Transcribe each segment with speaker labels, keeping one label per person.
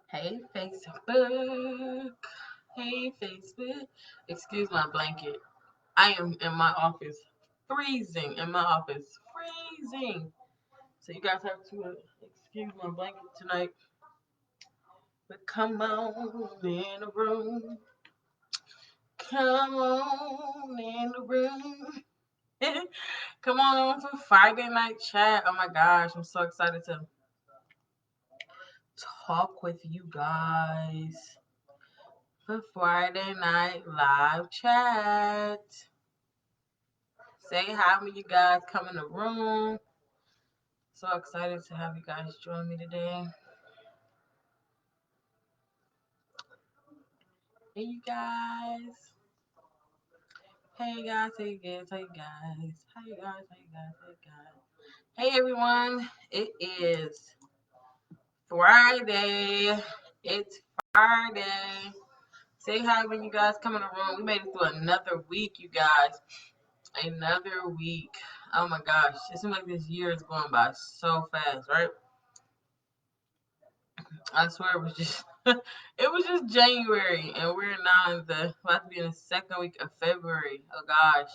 Speaker 1: Hey Facebook. Hey Facebook. Excuse my blanket. I am in my office freezing. In my office freezing. So you guys have to excuse my blanket tonight. But come on in the room. Come on in the room. Come on for Friday night chat. Oh my gosh, I'm so excited to talk with you guys for Friday night live chat. Say hi when you guys come in the room. So excited to have you guys join me today. Hey, you guys. Hey, guys. Hey, guys. Hey, guys. Hey, guys. Hey, guys. Hey, guys. Hey, everyone. It is Friday. It's Friday. Say hi when you guys come in the room. We made it through another week, you guys. Another week. Oh my gosh. It seems like this year is going by so fast, right? I swear it was just it was just January and we're now in the about to be in the second week of February. Oh gosh.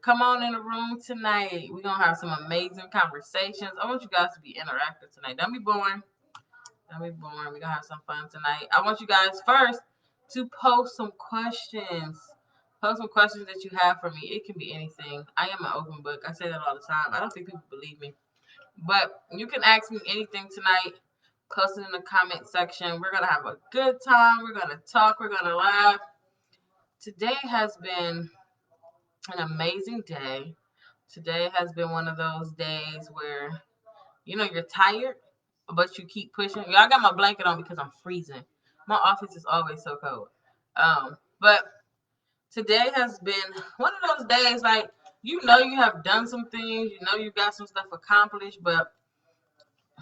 Speaker 1: Come on in the room tonight. We're gonna have some amazing conversations. I want you guys to be interactive tonight. Don't be boring. Don't be boring. We're gonna have some fun tonight. I want you guys first to post some questions. Post some questions that you have for me. It can be anything. I am an open book. I say that all the time. I don't think people believe me. But you can ask me anything tonight. Post it in the comment section. We're gonna have a good time. We're gonna talk. We're gonna laugh. Today has been an amazing day. Today has been one of those days where you're tired, but you keep pushing. Y'all got my blanket on because I'm freezing. My office is always so cold. But today has been one of those days like you have done some things. You got some stuff accomplished, but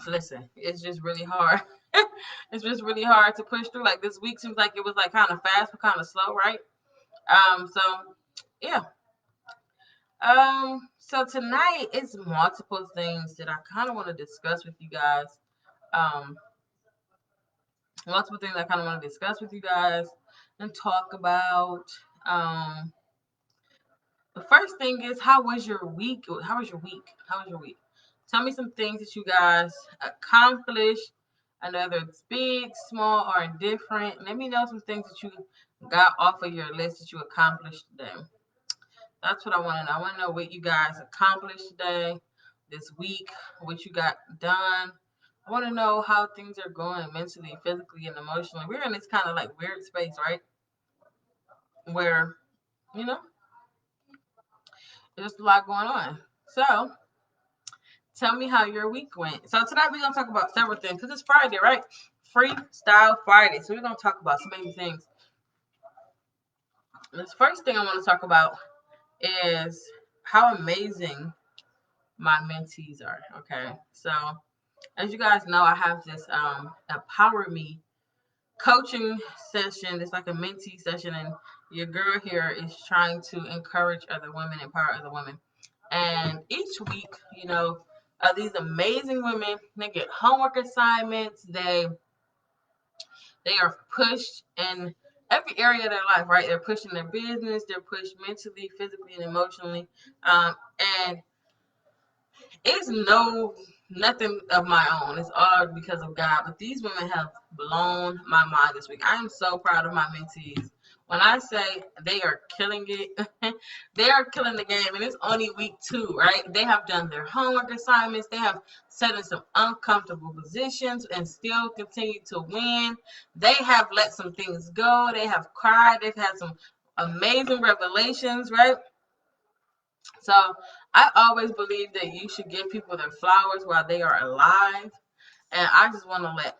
Speaker 1: listen, it's just really hard. It's just really hard to push through. Like this week seems like it was like kind of fast but kind of slow, right? So yeah. So tonight it's multiple things that I kind of want to discuss with you guys. Um, Multiple things I kind of want to discuss with you guys and talk about. Um, the first thing is how was your week? How was your week? How was your week? Tell me some things that you guys accomplished, and whether it's big, small, or indifferent. Let me know some things that you got off of your list that you accomplished today. That's what I want to know. I want to know what you guys accomplished today, this week, what you got done. I want to know how things are going mentally, physically, and emotionally. We're in this kind of like weird space, right? Where, you know, there's a lot going on. So, tell me how your week went. So, tonight we're going to talk about several things because it's Friday, right? Freestyle Friday. So, we're going to talk about so many things. This first thing I want to talk about is how amazing my mentees are. Okay. So, as you guys know, I have this Empower Me coaching session. It's like a mentee session, and your girl here is trying to encourage other women, empower other women. And each week, these amazing women, they get homework assignments. They are pushed in every area of their life, right? They're pushing their business. They're pushed mentally, physically, and emotionally. And it's nothing of my own. It's all because of God. But these women have blown my mind this week. I am so proud of my mentees. When I say they are killing it, they are killing the game. And it's only week 2, right? They have done their homework assignments. They have sat in some uncomfortable positions and still continue to win. They have let some things go. They have cried. They've had some amazing revelations, right? So I always believe that you should give people their flowers while they are alive. And I just want to let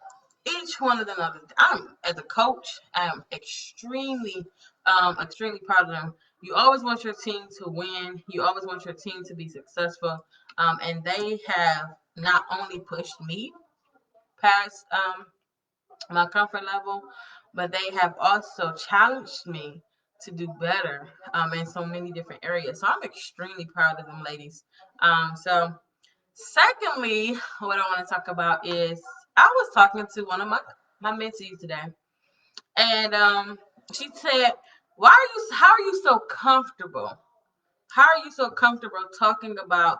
Speaker 1: each one of them know that as a coach, I am extremely proud of them. You always want your team to win. You always want your team to be successful. And they have not only pushed me past my comfort level, but they have also challenged me to do better in so many different areas. So I'm extremely proud of them ladies. So secondly, what I want to talk about is I was talking to one of my mentees today, and she said, How are you so comfortable? How are you so comfortable talking about,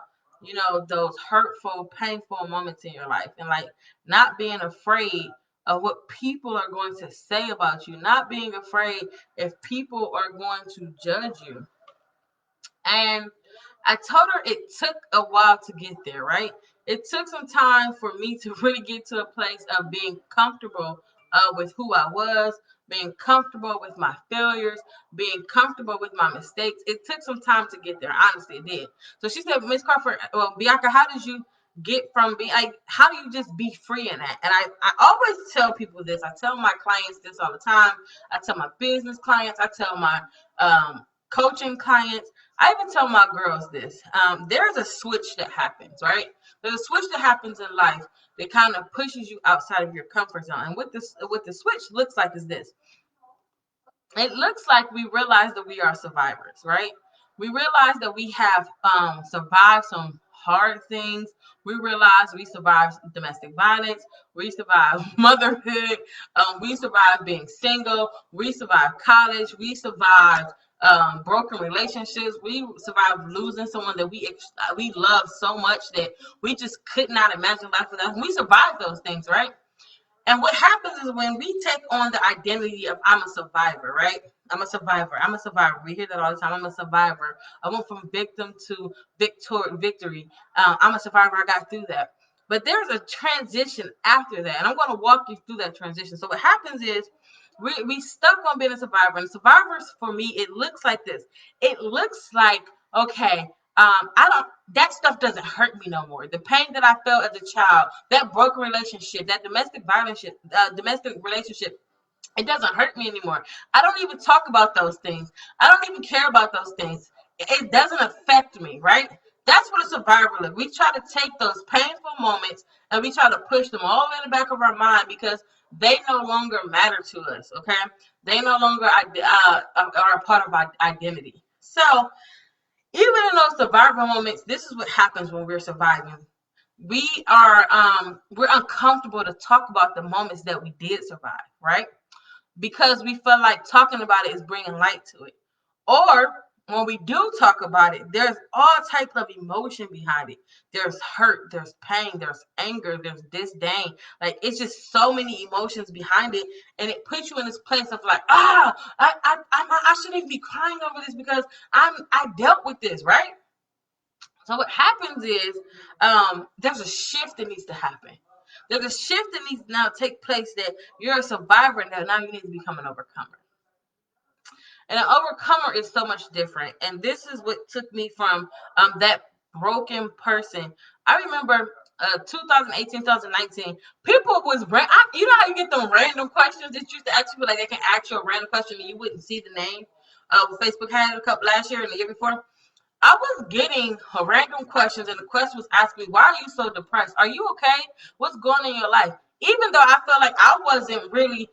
Speaker 1: those hurtful, painful moments in your life, and like not being afraid of what people are going to say about you, not being afraid if people are going to judge you. And I told her it took a while to get there, right? It took some time for me to really get to a place of being comfortable with who I was, being comfortable with my failures, being comfortable with my mistakes. It took some time to get there. Honestly, it did. So she said, Miss Crawford, well, Bianca, how did you get from being like, how do you just be free in that? And I always tell people this. I tell my clients this all the time. I tell my business clients, I tell my coaching clients, I even tell my girls this. There's a switch that happens, right? There's a switch that happens in life that kind of pushes you outside of your comfort zone. And what the switch looks like is this. It looks like we realize that we are survivors, right? We realize that we have survived some hard things. We realize we survived domestic violence. We survived motherhood. We survived being single. We survived college. We survived broken relationships. We survived losing someone that we love so much that we just could not imagine life without. We survived those things, right? And what happens is when we take on the identity of I'm a survivor, right? I'm a survivor. I'm a survivor. We hear that all the time. I'm a survivor. I went from victim to victory. I'm a survivor. I got through that. But there's a transition after that. And I'm going to walk you through that transition. So what happens is we stuck on being a survivor. And survivors, for me, it looks like this. It looks like, okay, that stuff doesn't hurt me no more. The pain that I felt as a child, that broken relationship, that domestic relationship, it doesn't hurt me anymore. I don't even talk about those things. I don't even care about those things. It doesn't affect me, right? That's what a survivor looks. We try to take those painful moments and we try to push them all in the back of our mind because they no longer matter to us, okay? They no longer are a part of our identity. So, even in those survival moments, this is what happens when we're surviving. We're uncomfortable to talk about the moments that we did survive, right? Because we feel like talking about it is bringing light to it. Or when we do talk about it, there's all types of emotion behind it. There's hurt, there's pain, there's anger, there's disdain. Like it's just so many emotions behind it, and it puts you in this place of like, I shouldn't even be crying over this because I dealt with this, right? So what happens is there's a shift that needs to happen. There's a shift that needs to now take place that you're a survivor now you need to become an overcomer. And an overcomer is so much different. And this is what took me from that broken person. I remember 2018, 2019, people you know how you get them random questions that you used to ask people, like they can ask you a random question and you wouldn't see the name. Facebook had a couple last year and the year before. I was getting random questions, and the question was asking me, why are you so depressed? Are you okay? What's going on in your life? Even though I felt like I wasn't really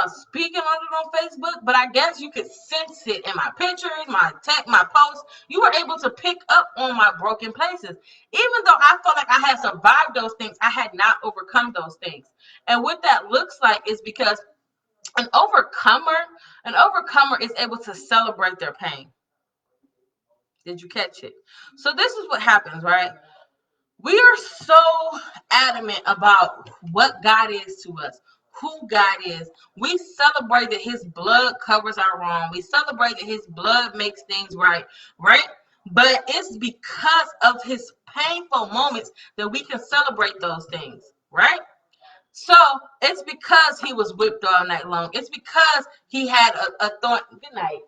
Speaker 1: speaking on it on Facebook, but I guess you could sense it in my pictures, my text, my posts. You were able to pick up on my broken places. Even though I felt like I had survived those things, I had not overcome those things. And what that looks like is because an overcomer is able to celebrate their pain. Did you catch it? So this is what happens, right? We are so adamant about what God is to us, who God is. We celebrate that his blood covers our wrong. We celebrate that his blood makes things right, right? But it's because of his painful moments that we can celebrate those things, right? So it's because he was whipped all night long. It's because he had a thorn. Good night.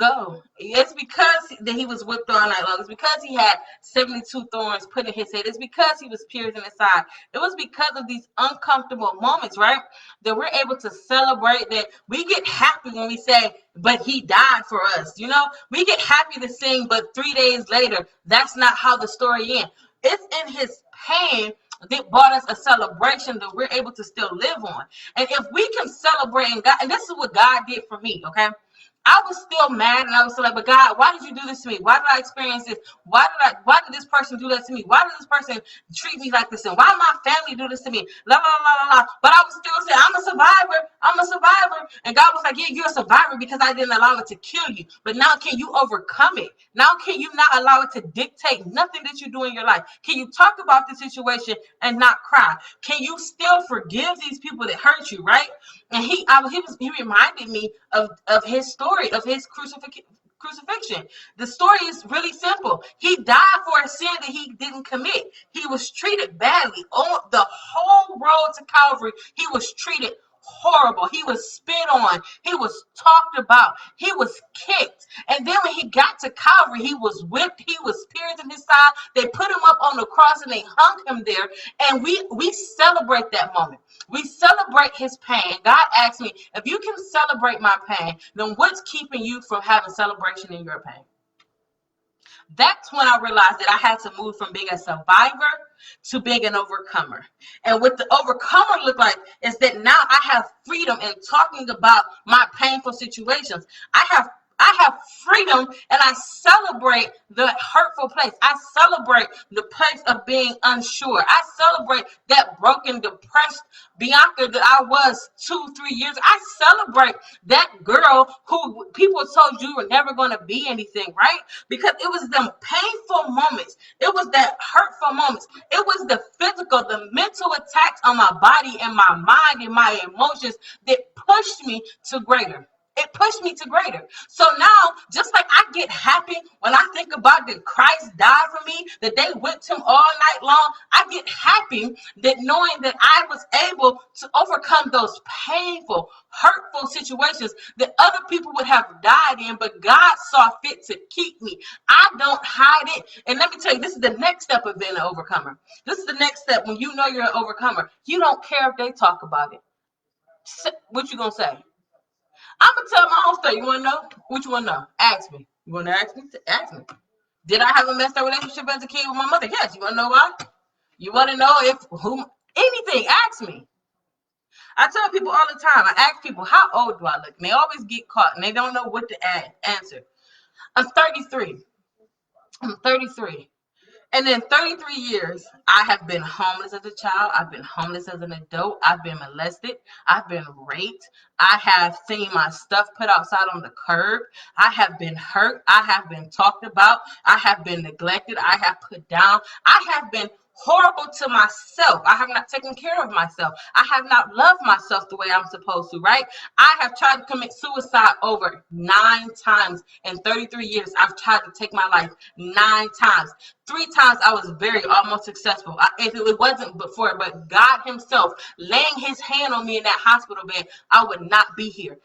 Speaker 1: Go. It's because that he was whipped all night long. It's because he had 72 thorns put in his head. It's because he was pierced in his side. It was because of these uncomfortable moments, right? That we're able to celebrate, that we get happy when we say, but he died for us. You know, we get happy to sing, but 3 days later, that's not how the story ends. It's in his pain that brought us a celebration that we're able to still live on. And if we can celebrate in God, and this is what God did for me, okay? I was still mad, and I was still like, but God, why did you do this to me? Why did I experience this? Why did this person do that to me? Why did this person treat me like this? And why did my family do this to me? La, la, la, la, la. But I was still saying, I'm a survivor. I'm a survivor. And God was like, yeah, you're a survivor because I didn't allow it to kill you. But now can you overcome it? Now can you not allow it to dictate nothing that you do in your life? Can you talk about the situation and not cry? Can you still forgive these people that hurt you, right? And he reminded me of his story, of his crucifixion. The story is really simple. He died for a sin that he didn't commit. He was treated badly on the whole road to Calvary. He was treated horrible. He was spit on. He was talked about. He was kicked. And then when he got to Calvary, he was whipped. He was pierced in his side. They put him up on the cross and they hung him there. And we celebrate that moment. We celebrate his pain. God asked me, if you can celebrate my pain, then what's keeping you from having celebration in your pain? That's when I realized that I had to move from being a survivor to being an overcomer. And what the overcomer looked like is that now I have freedom in talking about my painful situations. I have freedom, and I celebrate the hurtful place. I celebrate the place of being unsure. I celebrate that broken, depressed Bianca that I was 2-3 years. I celebrate that girl who people told you were never going to be anything, right? Because it was them painful moments. It was that hurtful moments. It was the physical, the mental attacks on my body and my mind and my emotions that pushed me to greater. It pushed me to greater. So now, just like I get happy when I think about that Christ died for me, that they whipped him all night long, I get happy that knowing that I was able to overcome those painful, hurtful situations that other people would have died in, but God saw fit to keep me. I don't hide it. And let me tell you, this is the next step of being an overcomer. This is the next step when you know you're an overcomer. You don't care if they talk about it. What you gonna say? I'm gonna tell my own story. You wanna know? What you wanna know? Ask me. You wanna ask me? Ask me. Did I have a messed up relationship as a kid with my mother? Yes. You wanna know why? You wanna know if who anything? Ask me. I tell people all the time. I ask people, how old do I look? And they always get caught and they don't know what to answer. I'm 33. I'm 33. And in 33 years, I have been homeless as a child. I've been homeless as an adult. I've been molested. I've been raped. I have seen my stuff put outside on the curb. I have been hurt. I have been talked about. I have been neglected. I have put down. I have been horrible to myself. I have not taken care of myself. I have not loved myself the way I'm supposed to, right? I have tried to commit suicide over 9 times in 33 years. I've tried to take my life 9 times. 3 times I was very almost successful. If it wasn't before, but God himself laying his hand on me in that hospital bed, I would not be here.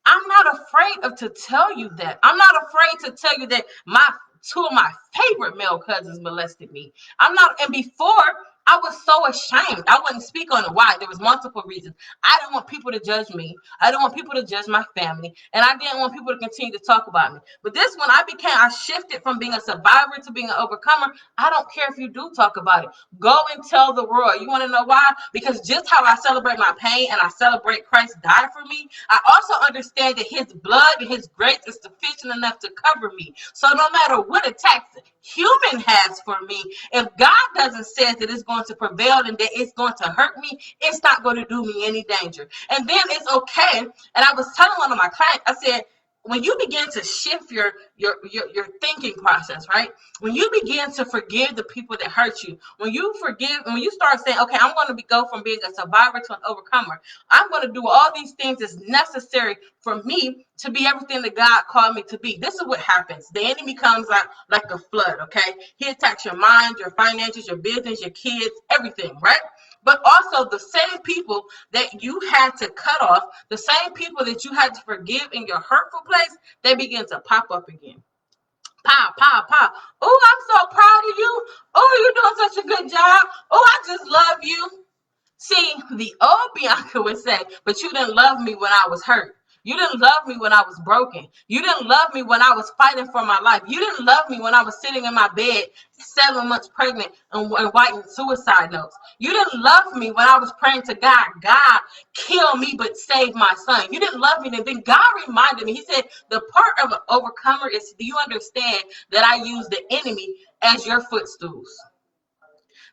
Speaker 1: I'm not afraid to tell you that. I'm not afraid to tell you that 2 of my favorite male cousins molested me. And before, I was so ashamed. I wouldn't speak on it. Why? There was multiple reasons. I didn't want people to judge me. I didn't want people to judge my family. And I didn't want people to continue to talk about me. But this one, I shifted from being a survivor to being an overcomer. I don't care if you do talk about it. Go and tell the world. You want to know why? Because just how I celebrate my pain and I celebrate Christ died for me, I also understand that his blood and his grace is sufficient enough to cover me. So no matter what attacks human has for me, if God doesn't say that it's going to prevail and that it's going to hurt me, it's not going to do me any danger. And then it's okay. And I was telling one of my clients, I said, when you begin to shift your thinking process, right? When you begin to forgive the people that hurt you, when you start saying, okay, I'm going to go from being a survivor to an overcomer. I'm going to do all these things that's necessary for me to be everything that God called me to be. This is what happens. The enemy comes like a flood, okay? He attacks your mind, your finances, your business, your kids, everything, right? But also the same people that you had to cut off, the same people that you had to forgive in your hurtful place, they begin to pop up again. Pop, pop, pop. Oh, I'm so proud of you. Oh, you're doing such a good job. Oh, I just love you. See, the old Bianca would say, but you didn't love me when I was hurt. You didn't love me when I was broken. You didn't love me when I was fighting for my life. You didn't love me when I was sitting in my bed 7 months pregnant and writing suicide notes. You didn't love me when I was praying to God, God, kill me but save my son. You didn't love me. And then God reminded me, he said, the part of an overcomer is, do you understand that I use the enemy as your footstools?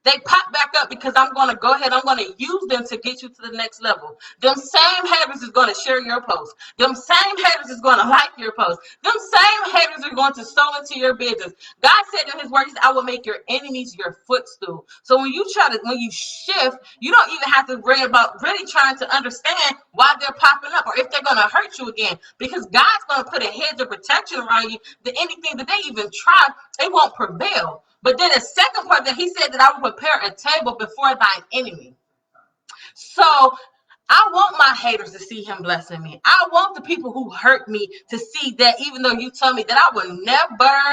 Speaker 1: They pop back up because I'm going to go ahead. I'm going to use them to get you to the next level. Them same haters is going to share your post. Them same haters is going to like your post. Them same haters are going to sow into your business. God said in his word, he said, I will make your enemies your footstool. So when you shift, you don't even have to worry about really trying to understand why they're popping up or if they're going to hurt you again, because God's going to put a hedge of protection around you that anything that they even try, it won't prevail. But then the second part that he said that I will prepare a table before thine enemy. So I want my haters to see him blessing me. I want the people who hurt me to see that even though you told me that I would never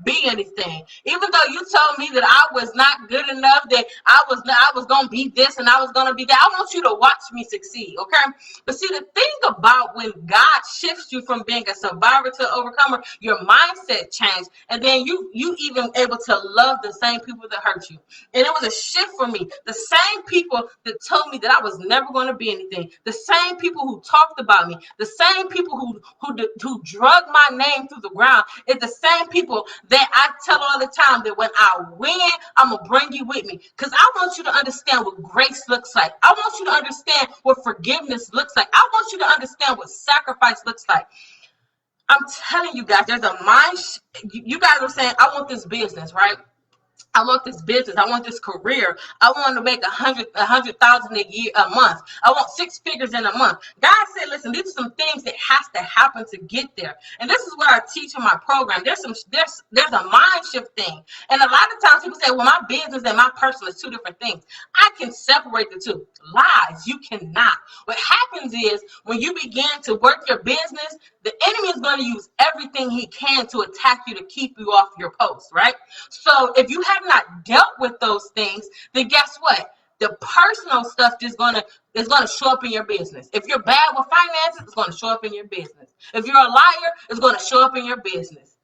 Speaker 1: be anything, even though you told me that I was not good enough, that I was going to be this and I was going to be that, I want you to watch me succeed, okay? But see, the thing about when God shifts you from being a survivor to an overcomer, your mindset changed, and then you even able to love the same people that hurt you. And it was a shift for me. The same people that told me that I was never going to be anything, the same people who talked about me, the same people who drug my name through the ground, is the same people that I tell all the time that when I win, I'm gonna bring you with me, because I want you to understand what grace looks like. I want you to understand what forgiveness looks like. I want you to understand what sacrifice looks like. I'm telling you guys, there's a mind. You guys are saying, I want this business, right? I want this business. I want this career. I want to make $100,000 a month. I want 6 figures in a month. God said, listen, these are some things that has to happen to get there. And this is what I teach in my program. There's a mind shift thing. And a lot of times people say, well, my business and my personal is 2 different things. I can separate the 2. Lies, you cannot. What happens is when you begin to work your business, the enemy is going to use everything he can to attack you to keep you off your post, right? So if you have not dealt with those things, then guess what? The personal stuff is gonna show up in your business. If you're bad with finances, it's gonna show up in your business. If you're a liar, it's gonna show up in your business.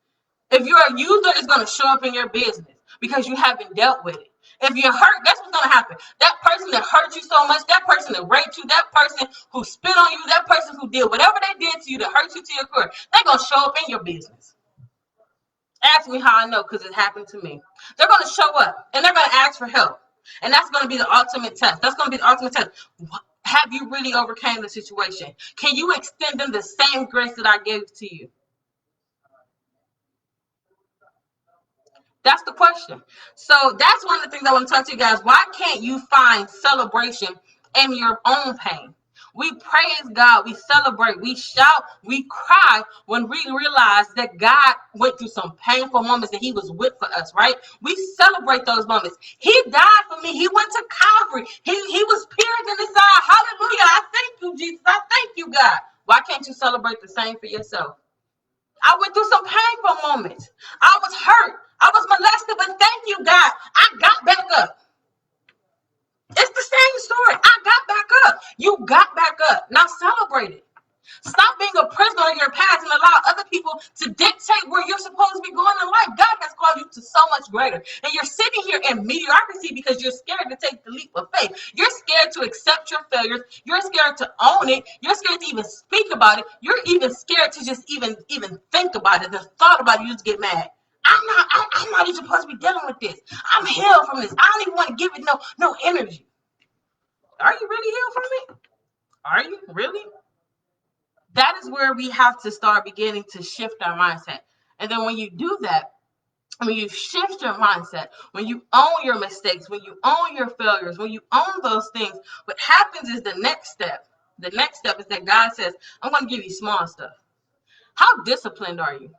Speaker 1: If you're a user, it's gonna show up in your business because you haven't dealt with it. If you're hurt, that's what's gonna happen. That person that hurt you so much, that person that raped you, that person who spit on you, that person who did whatever they did to you to hurt you to your core, they're gonna show up in your business. Ask me how I know, because it happened to me. They're going to show up and they're going to ask for help. And that's going to be the ultimate test. That's going to be the ultimate test. Have you really overcame the situation? Can you extend them the same grace that I gave to you? That's the question. So that's one of the things I want to talk to you guys. Why can't you find celebration in your own pain? We praise God, we celebrate, we shout, we cry when we realize that God went through some painful moments that he was with for us, right? We celebrate those moments. He died for me. He went to Calvary. He was pierced in his side. Hallelujah. I thank you, Jesus. I thank you, God. Why can't you celebrate the same for yourself? I went through some painful moments. I was hurt. I was molested, but thank you, God. I got back up. It's the same story. I got back up. You got back up. Now celebrate it. Stop being a prisoner of your past and allow other people to dictate where you're supposed to be going in life. God has called you to so much greater. And you're sitting here in mediocrity because you're scared to take the leap of faith. You're scared to accept your failures. You're scared to own it. You're scared to even speak about it. You're even scared to just even think about it. The thought about it, you just get mad. I'm not even supposed to be dealing with this. I'm healed from this. I don't even want to give it no energy. Are you really healed from it? Are you really? That is where we have to start beginning to shift our mindset. And then when you do that, when you shift your mindset, when you own your mistakes, when you own your failures, when you own those things, what happens is the next step. The next step is that God says, I'm going to give you small stuff. How disciplined are you?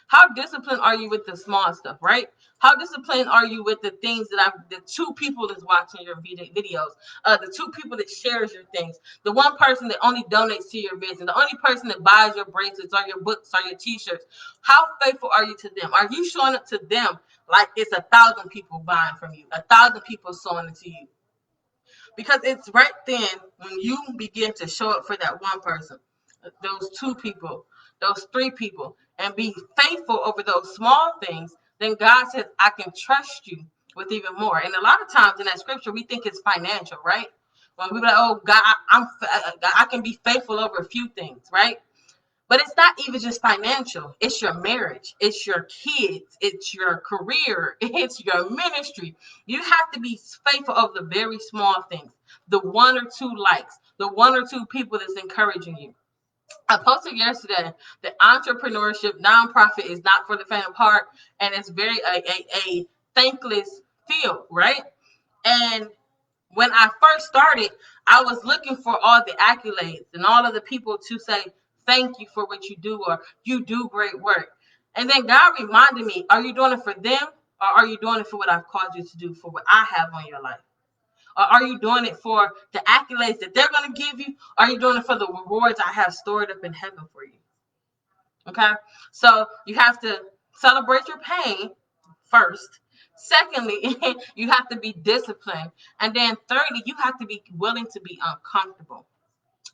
Speaker 1: How disciplined are you with the small stuff, right? How disciplined are you with the things that the 2 people that's watching your videos, the 2 people that shares your things, the 1 person that only donates to your business, the only person that buys your bracelets or your books or your t-shirts? How faithful are you to them? Are you showing up to them like it's 1,000 people buying from you, 1,000 people sewing into you? Because it's right then when you begin to show up for that 1 person, those 2 people, those 3 people, and be faithful over those small things, then God says, I can trust you with even more. And a lot of times in that scripture, we think it's financial, right? When we're like, oh, God, I can be faithful over a few things, right? But it's not even just financial. It's your marriage. It's your kids. It's your career. It's your ministry. You have to be faithful of the very small things. The 1 or 2 likes, the 1 or 2 people that's encouraging you. I posted yesterday that entrepreneurship nonprofit is not for the faint of heart, and it's very a thankless field, right? And when I first started, I was looking for all the accolades and all of the people to say, thank you for what you do, or you do great work. And then God reminded me, are you doing it for them, or are you doing it for what I've called you to do, for what I have on your life? Or are you doing it for the accolades that they're going to give you? Or are you doing it for the rewards I have stored up in heaven for you? Okay? So you have to celebrate your pain first. Secondly, you have to be disciplined. And then thirdly, you have to be willing to be uncomfortable.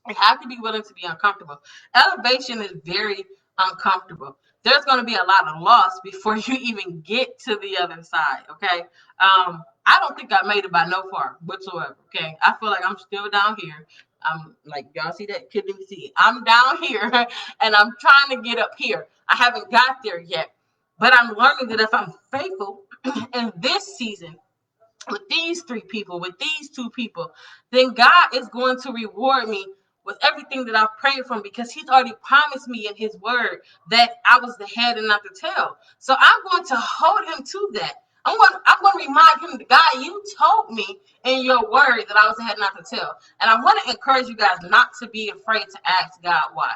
Speaker 1: You have to be willing to be uncomfortable. Elevation is very uncomfortable. There's going to be a lot of loss before you even get to the other side. Okay. I don't think I made it by no far whatsoever. Okay. I feel like I'm still down here. I'm like, y'all see that? Couldn't even see it. I'm down here and I'm trying to get up here. I haven't got there yet, but I'm learning that if I'm faithful in this season, with these 3 people, with these 2 people, then God is going to reward me with everything that I've prayed from, because he's already promised me in his word that I was the head and not the tail. So I'm going to hold him to that. I'm going to remind him, God, you told me in your word that I was the head and not the tail. And I want to encourage you guys not to be afraid to ask God why.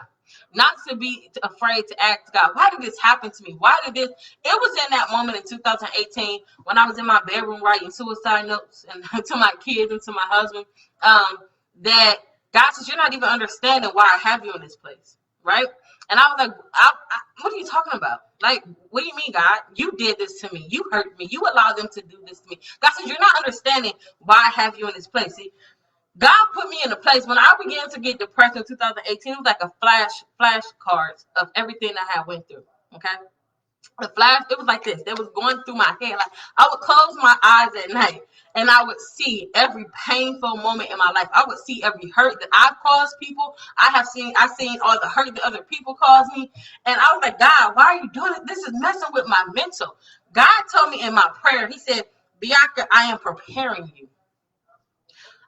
Speaker 1: Not to be afraid to ask God, why did this happen to me? Why did this? It was in that moment in 2018 when I was in my bedroom writing suicide notes and to my kids and to my husband, that God says, you're not even understanding why I have you in this place, right? And I was like, what are you talking about? Like, what do you mean, God? You did this to me. You hurt me. You allowed them to do this to me. God says, you're not understanding why I have you in this place. See, God put me in a place when I began to get depressed in 2018. It was like a flashcards of everything I had went through. Okay. The flash, it was like this. It was going through my head. Like, I would close my eyes at night and I would see every painful moment in my life. I would see every hurt that I've caused people. I've seen all the hurt that other people caused me. And I was like, God, why are you doing it? This is messing with my mental. God told me in my prayer, he said, Bianca, I am preparing you.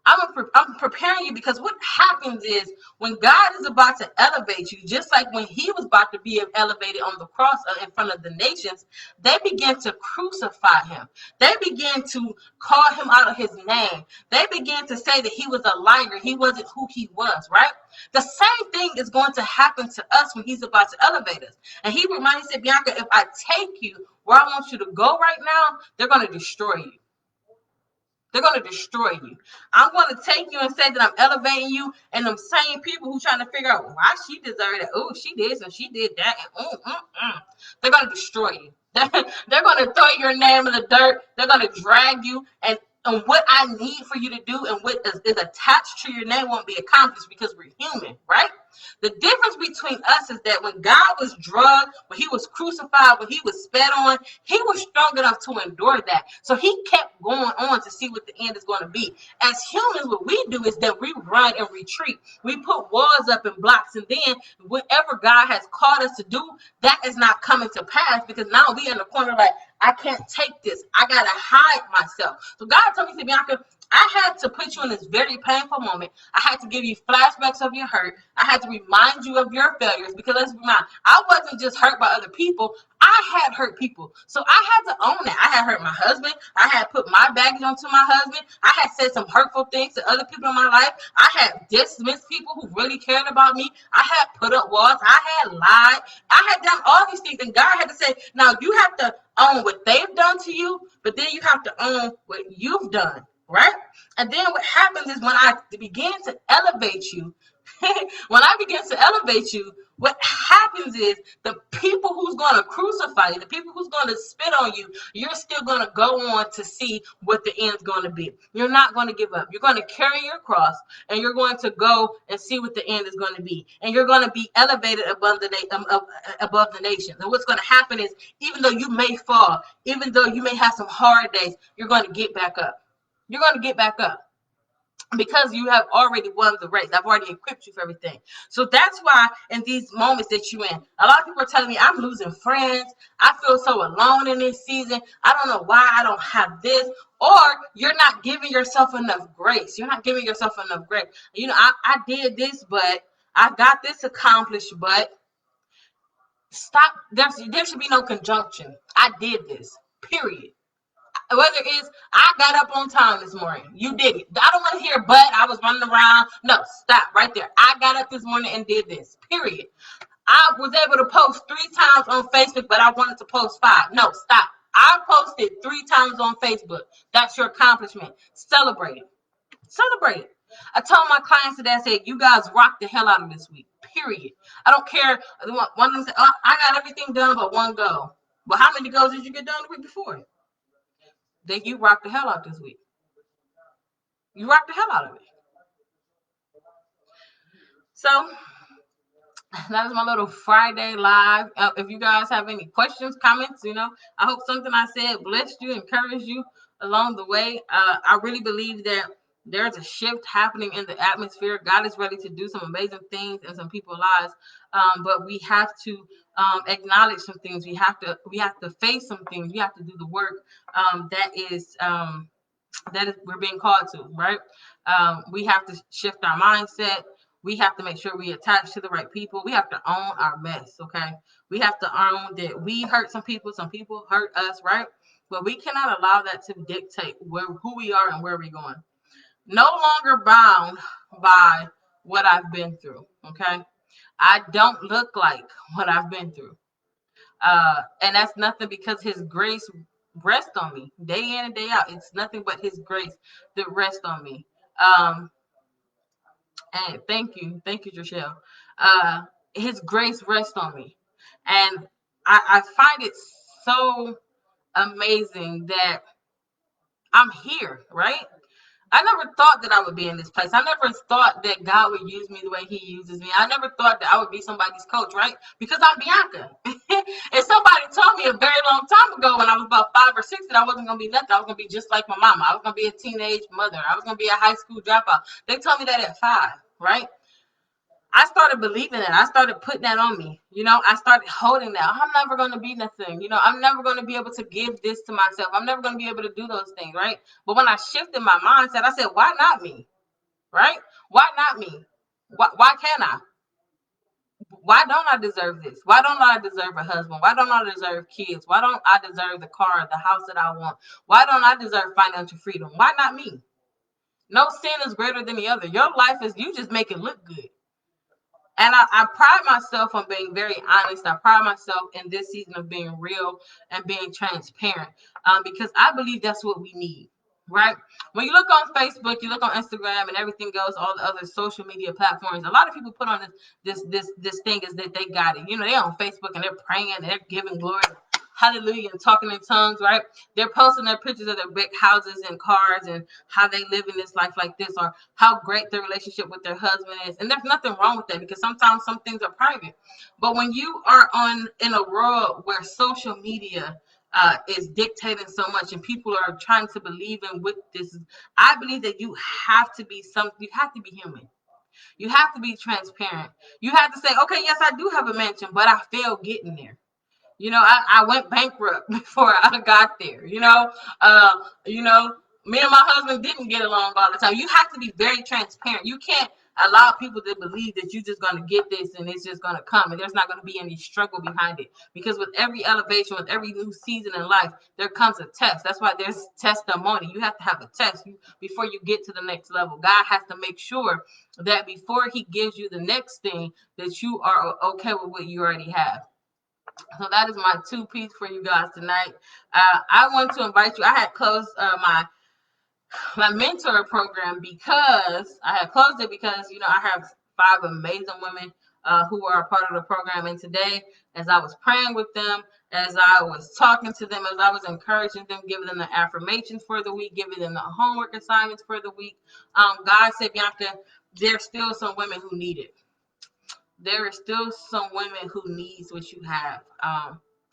Speaker 1: I'm preparing you, because what happens is when God is about to elevate you, just like when he was about to be elevated on the cross in front of the nations, they began to crucify him. They began to call him out of his name. They began to say that he was a liar. He wasn't who he was, right? The same thing is going to happen to us when he's about to elevate us. And he reminded me, Bianca, if I take you where I want you to go right now, they're going to destroy you. They're going to destroy you. I'm going to take you and say that I'm elevating you, and them same people who trying to figure out why she deserved it. Oh, she did and she did that. They're going to destroy you. They're going to throw your name in the dirt. They're going to drag you, and what I need for you to do and what is attached to your name won't be accomplished, because we're human, right? The difference between us is that when God was drugged, when he was crucified, when he was spat on, he was strong enough to endure that. So he kept going on to see what the end is going to be. As humans, what we do is that we run and retreat. We put walls up and blocks, and then whatever God has called us to do, that is not coming to pass, because now we in the corner like, I can't take this. I got to hide myself. So God told me, Bianca, I had to put you in this very painful moment. I had to give you flashbacks of your hurt. I had to remind you of your failures, because let's be honest, I wasn't just hurt by other people. I had hurt people. So I had to own that. I had hurt my husband. I had put my baggage onto my husband. I had said some hurtful things to other people in my life. I had dismissed people who really cared about me. I had put up walls. I had lied. I had done all these things. And God had to say, now you have to own what they've done to you, but then you have to own what you've done. Right? And then what happens is when I begin to elevate you, When I begin to elevate you, what happens is the people who's going to crucify you, the people who's going to spit on you, you're still going to go on to see what the end's going to be. You're not going to give up. You're going to carry your cross, and you're going to go and see what the end is going to be. And you're going to be elevated above above the nations. And what's going to happen is, even though you may fall, even though you may have some hard days, you're going to get back up. You're going to get back up, because you have already won the race. I've already equipped you for everything. So that's why in these moments that you're in, a lot of people are telling me, I'm losing friends. I feel so alone in this season. I don't know why I don't have this. Or you're not giving yourself enough grace. You're not giving yourself enough grace. I did this, but I got this accomplished, but stop. There should be no conjunction. I did this, period. Whether it's I got up on time this morning, you did it. I don't want to hear but I was running around. No, stop right there. I got up this morning and did this. Period. I was able to post 3 times on Facebook, but I wanted to post 5. No, stop. I posted 3 times on Facebook. That's your accomplishment. Celebrate it. Celebrate it. I told my clients today, I said, you guys rocked the hell out of this week. Period. I don't care. One of them said, oh, I got everything done but one goal. Well, how many goals did you get done the week before? Then you rocked the hell out this week. You rocked the hell out of it. So that is my little Friday live. If you guys have any questions, comments, I hope something I said blessed you, encouraged you along the way. I really believe that there's a shift happening in the atmosphere. God is ready to do some amazing things in some people's lives, but we have to acknowledge some things. We have to face some things. We have to do the work that is we're being called to, right? We have to shift our mindset. We have to make sure we attach to the right people. We have to own our mess, okay? We have to own that we hurt some people hurt us, right? But we cannot allow that to dictate who we are and where we're going. No longer bound by what I've been through, okay? I don't look like what I've been through. And that's nothing, because his grace rests on me day in and day out. It's nothing but his grace that rests on me. And thank you, Joshelle. His grace rests on me, and I find it so amazing that I'm here, right? I never thought that I would be in this place. I never thought that God would use me the way he uses me. I never thought that I would be somebody's coach, right? Because I'm Bianca. And somebody told me a very long time ago when I was about 5 or 6 that I wasn't going to be nothing. I was going to be just like my mama. I was going to be a teenage mother. I was going to be a high school dropout. They told me that at 5, right? I started believing it. I started putting that on me. I started holding that. I'm never going to be nothing. I'm never going to be able to give this to myself. I'm never going to be able to do those things, right? But when I shifted my mindset, I said, why not me? Right? Why not me? Why can't I? Why don't I deserve this? Why don't I deserve a husband? Why don't I deserve kids? Why don't I deserve the car, the house that I want? Why don't I deserve financial freedom? Why not me? No sin is greater than the other. Your life is, you just make it look good. And I pride myself on being very honest. I pride myself in this season of being real and being transparent, because I believe that's what we need, right? When you look on Facebook, you look on Instagram and everything goes, all the other social media platforms, a lot of people put on this thing is that they got it. They're on Facebook and they're praying and they're giving glory, hallelujah, and talking in tongues, right? They're posting their pictures of their big houses and cars and how they live in this life like this, or how great their relationship with their husband is. And there's nothing wrong with that, because sometimes some things are private. But when you are in a world where social media is dictating so much and people are trying to believe in what this is, I believe that you have to be human. You have to be transparent. You have to say, okay, yes, I do have a mansion, but I failed getting there. I went bankrupt before I got there. Me and my husband didn't get along all the time. You have to be very transparent. You can't allow people to believe that you're just going to get this and it's just going to come and there's not going to be any struggle behind it. Because with every elevation, with every new season in life, there comes a test. That's why there's testimony. You have to have a test before you get to the next level. God has to make sure that before he gives you the next thing, that you are okay with what you already have. So that is my 2-piece for you guys tonight. I want to invite you. I had closed my mentor program because I had closed it because I have 5 amazing women who are a part of the program. And today, as I was praying with them, as I was talking to them, as I was encouraging them, giving them the affirmations for the week, giving them the homework assignments for the week, God said, Bianca, there's still some women who need it. There are still some women who needs what you have.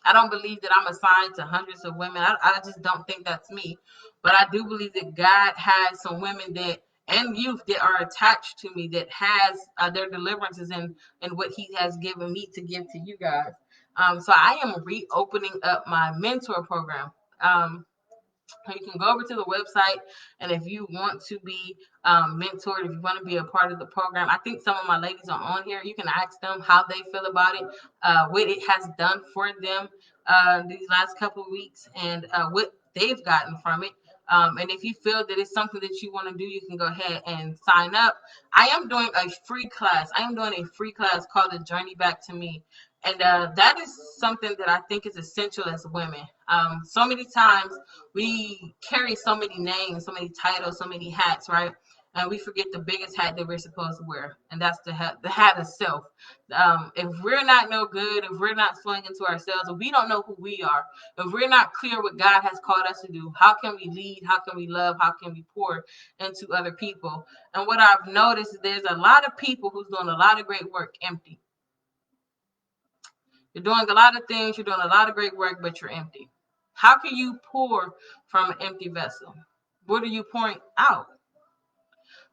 Speaker 1: I don't believe that I'm assigned to hundreds of women. I just don't think that's me. But I do believe that God has some women that and youth that are attached to me that has their deliverances in what He has given me to give to you guys. So I am reopening up my mentor program. You can go over to the website, and if you want to be mentored, if you want to be a part of the program, I think some of my ladies are on here. You can ask them how they feel about it, what it has done for them these last couple of weeks, and what they've gotten from it. And if you feel that it's something that you want to do, you can go ahead and sign up. I am doing a free class. I am doing a free class called The Journey Back to Me. And that is something that I think is essential as women. So many times we carry so many names, so many titles, so many hats, right? And we forget the biggest hat that we're supposed to wear, and that's the hat of self. If we're not no good, if we're not flowing into ourselves, if we don't know who we are, if we're not clear what God has called us to do, how can we lead? How can we love? How can we pour into other people? And what I've noticed is there's a lot of people who's doing a lot of great work empty. You're doing a lot of things, you're doing a lot of great work, but you're empty. How can you pour from an empty vessel? What are you pouring out?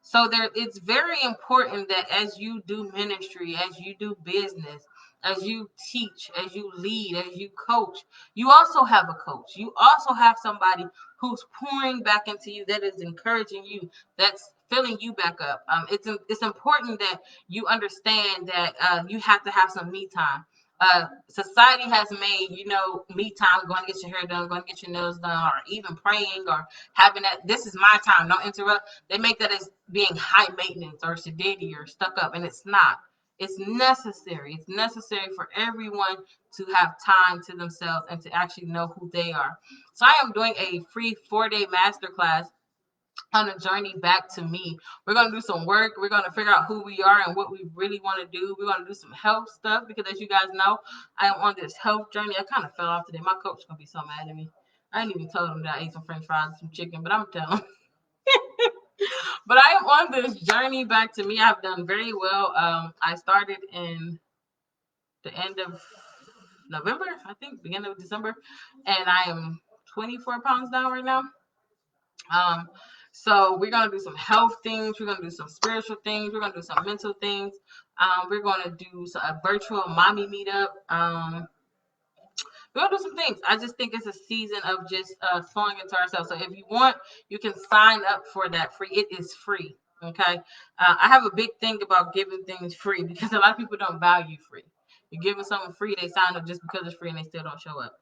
Speaker 1: So it's very important that as you do ministry, as you do business, as you teach, as you lead, as you coach, you also have a coach. You also have somebody who's pouring back into you, that is encouraging you, that's filling you back up. It's important that you understand that you have to have some me time. Society has made, me time, going to get your hair done, going to get your nails done, or even praying or having that, this is my time, don't interrupt. They make that as being high maintenance or sedity or stuck up, and it's not. It's necessary. It's necessary for everyone to have time to themselves and to actually know who they are. So I am doing a free 4-day masterclass on a journey back to me. We're going to do some work. We're going to figure out who we are and what we really want to do. We're going to do some health stuff because, as you guys know, I am on this health journey. I kind of fell off today. My coach is going to be so mad at me. I ain't even told him that I ate some french fries and some chicken, but I'm telling him. But I am on this journey back to me. I've done very well. I started in the end of November, I think, beginning of December, and I am 24 pounds down right now. Um, so we're gonna do some health things. We're gonna do some spiritual things. We're gonna do some mental things. We're gonna do a virtual mommy meetup. We're gonna do some things. I just think it's a season of just flowing into ourselves. So if you want, you can sign up for that free. It is free. Okay. I have a big thing about giving things free because a lot of people don't value free. You're giving something free, they sign up just because it's free and they still don't show up.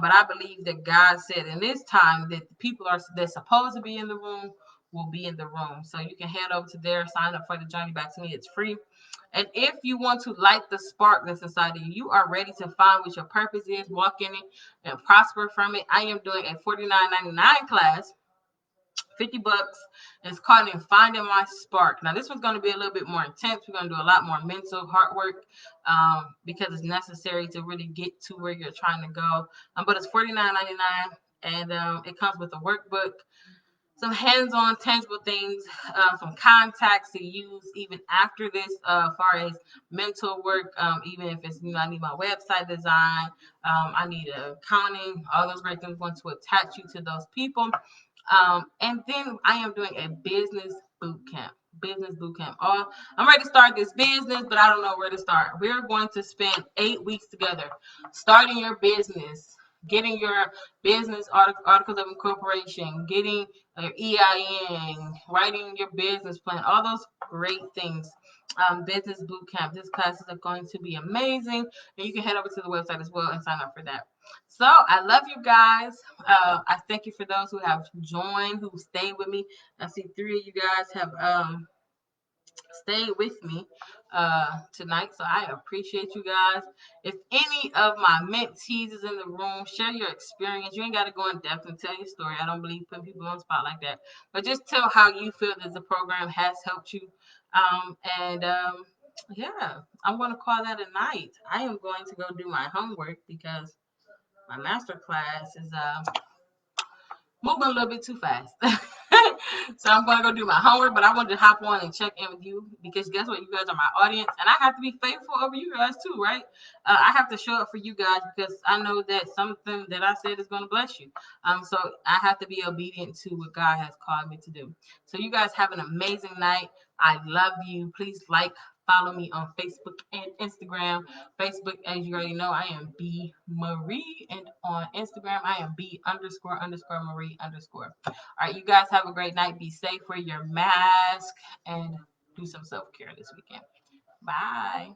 Speaker 1: But I believe that God said in this time that the people that's supposed to be in the room will be in the room. So you can head over to there, sign up for the Journey Back to Me. It's free. And if you want to light the spark that's inside of you, you are ready to find what your purpose is, walk in it, and prosper from it. I am doing a $49.99 class, $50. It's called In Finding My Spark. Now, this one's going to be a little bit more intense. We're going to do a lot more mental heart work because it's necessary to really get to where you're trying to go. But it's $49.99, and it comes with a workbook, some hands-on tangible things, some contacts to use even after this, as far as mental work, even if it's, I need my website design, I need accounting, all those great things, going to attach you to those people. And then I am doing a business boot camp. I'm ready to start this business, but I don't know where to start. We're going to spend 8 weeks together starting your business, getting your business articles of incorporation, getting your EIN, writing your business plan, all those great things. Business boot camp. These classes are going to be amazing, and you can head over to the website as well and sign up for that. So I love you guys. I thank you for those who have joined, who stayed with me. I see 3 of you guys have stayed with me tonight. So I appreciate you guys. If any of my mentees is in the room, share your experience. You ain't got to go in depth and tell your story. I don't believe putting people on the spot like that. But just tell how you feel that the program has helped you. And yeah, I'm going to call that a night. I am going to go do my homework because my master class is moving a little bit too fast. So I'm gonna go do my homework, but I wanted to hop on and check in with you because guess what? You guys are my audience, and I have to be faithful over you guys too, right? I have to show up for you guys because I know that something that I said is gonna bless you. So I have to be obedient to what God has called me to do. So you guys have an amazing night. I love you. Please follow me on Facebook and Instagram. Facebook, as you already know, I am B Marie, and on Instagram, I am B underscore Marie underscore. All right, you guys have a great night. Be safe. Wear your mask and do some self care this weekend. Bye.